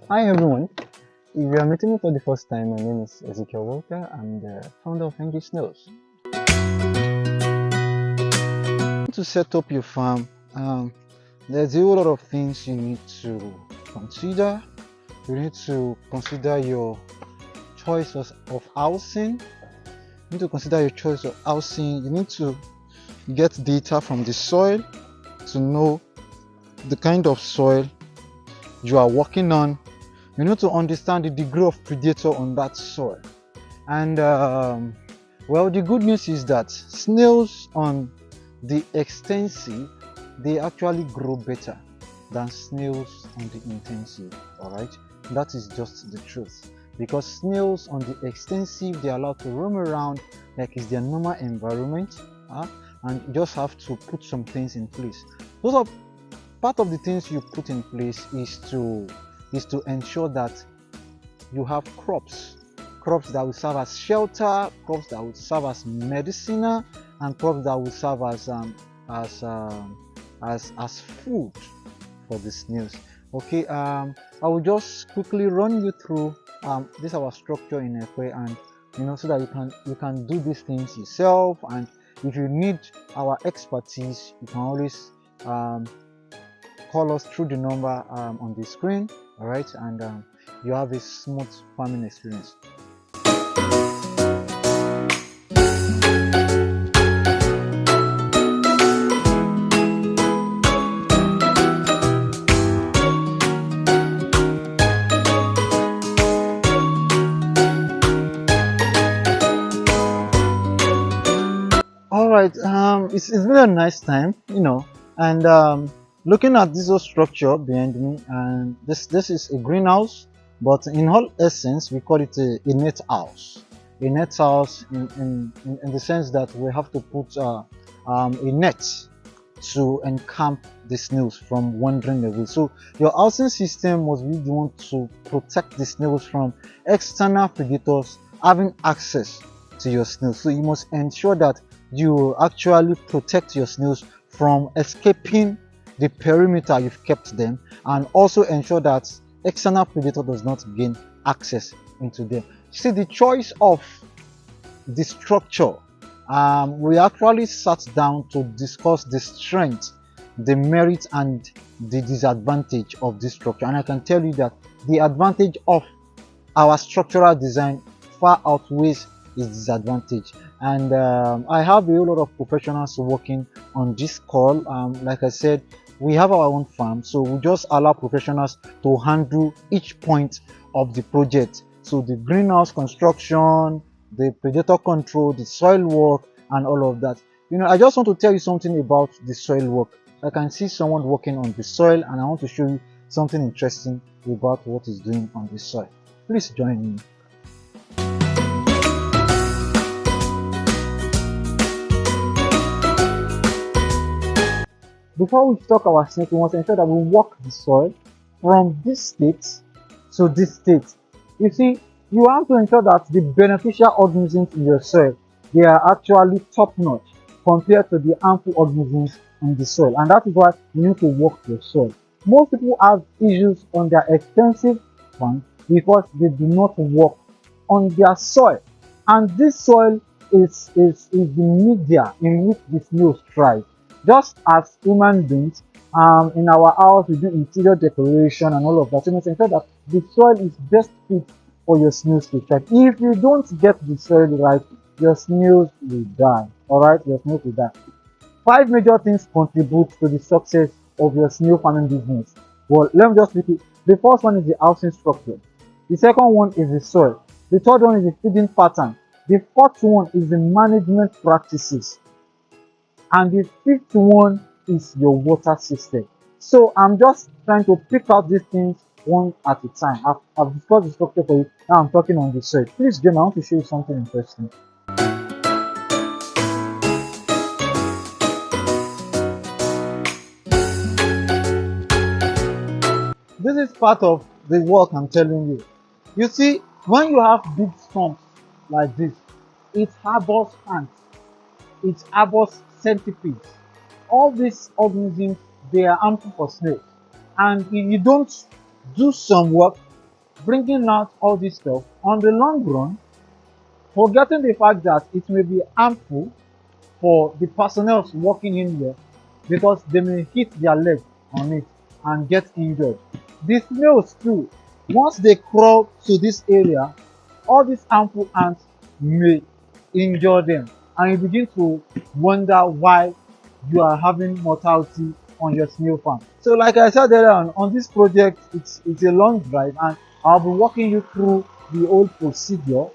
Hi everyone. If you are meeting me for the first time, my name is Ezekiel Walker. I'm the founder of Engage Snails. To set up your farm, there's a whole lot of things you need to consider. You need to consider your choice of housing. You need to consider your choice of housing. You need to get data from the soil to know the kind of soil you are working on. You need to understand the degree of predator on that soil. And well, the good news is that snails on the extensive, they actually grow better than snails on the intensive. All right, that is just the truth, because snails on the extensive, they're allowed to roam around like it's their normal environment, and you just have to put some things in place. Those are part of the things you put in place is to ensure that you have crops that will serve as shelter, crops that will serve as medicine, and crops that will serve as food for the snails. Okay, I will just quickly run you through this our structure in a way, and so that you can do these things yourself. And if you need our expertise, you can always call us through the number on the screen. All right, and you have a smooth farming experience. All right, it's been a nice time, and looking at this whole structure behind me, and this is a greenhouse, but in all essence, we call it a net house. A net house in the sense that we have to put a net to encamp the snails from wandering away. So your housing system must be the one to protect the snails from external predators having access to your snails. So you must ensure that you actually protect your snails from escaping the perimeter you've kept them, and also ensure that external predator does not gain access into them. See, the choice of the structure, we actually sat down to discuss the strength, the merit, and the disadvantage of this structure, and I can tell you that the advantage of our structural design far outweighs its disadvantage. And I have a whole lot of professionals working on this call. Like I said, we have our own farm, so we just allow professionals to handle each point of the project. So the greenhouse construction, the predator control, the soil work, and all of that. I just want to tell you something about the soil work. I can see someone working on the soil, and I want to show you something interesting about what he's doing on the soil. Please join me. Before we stock our snake, we must ensure that we work the soil from this state to this state. You see, you have to ensure that the beneficial organisms in your soil, they are actually top-notch compared to the harmful organisms in the soil, and that is why you need to work your soil. Most people have issues on their extensive farm because they do not work on their soil, and this soil is the media in which the snails thrive. Just as human beings, in our house we do interior decoration and all of that. You must ensure that the soil is best fit for your snails to thrive. If you don't get the soil right, your snails will die. All right, your snails will die. 5 major things contribute to the success of your snail farming business. Well, let me just repeat. The first one is the housing structure. The second one is the soil. The third one is the feeding pattern. The fourth one is the management practices. And the fifth one is your water system. So I'm just trying to pick out these things one at a time. I've discussed the structure for you. Now I'm talking on the soil. Please, Jim, I want to show you something interesting. This is part of the work I'm telling you. You see, when you have big swamps like this, it harbors ants, it harbors centipedes. All these organisms, they are harmful for snails, and if you don't do some work bringing out all this stuff, on the long run, forgetting the fact that it may be harmful for the personnel working in here because they may hit their leg on it and get injured. The snails too, once they crawl to this area, all these harmful ants may injure them, and you begin to wonder why you are having mortality on your snail farm. So like I said earlier on this project, it's a long drive, and I'll be walking you through the whole procedure.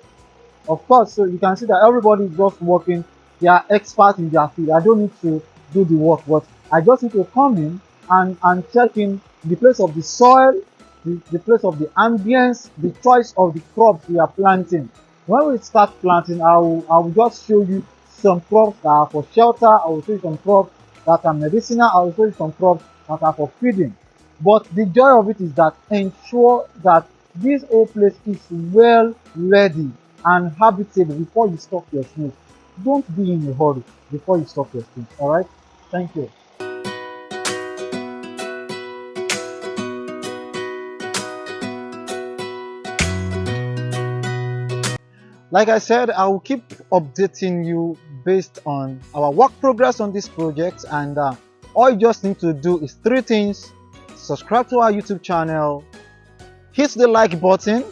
Of course, so you can see that everybody is just working. They are experts in their field. I don't need to do the work, but I just need to come in and check in the place of the soil, the place of the ambience, the choice of the crops we are planting. When we start planting, I will just show you some crops that are for shelter. I will show you some crops that are medicinal. I will show you some crops that are for feeding. But the joy of it is that ensure that this whole place is well ready and habitable before you stock your snails. Don't be in a hurry before you stock your snails. All right? Thank you. Like I said, I will keep updating you based on our work progress on this project, and all you just need to do is three things: subscribe to our YouTube channel, hit the like button,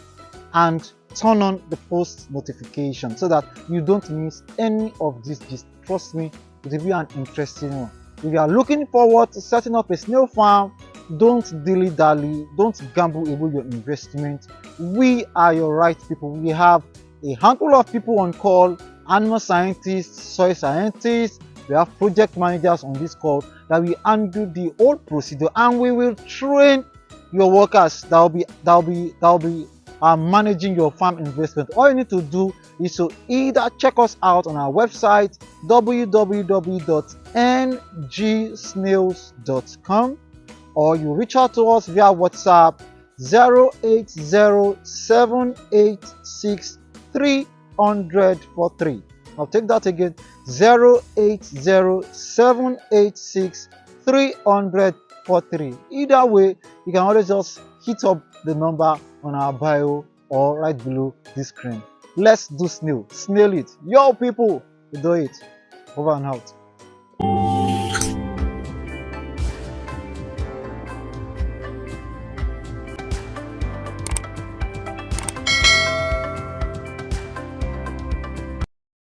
and turn on the post notification so that you don't miss any of this gist. Trust me, it will be an interesting one. If you are looking forward to setting up a snail farm, don't dilly-dally, don't gamble away your investment. We are your right people. We have a handful of people on call: animal scientists, soil scientists. We have project managers on this call that will handle the whole procedure, and we will train your workers that will be managing your farm investment. All you need to do is to either check us out on our website www.ngsnails.com, or you reach out to us via WhatsApp 08078630043. I'll take that again: 08078630043. Either way, you can always just hit up the number on our bio or right below this screen. Let's do snail it. Yo people, we do it. Over and out.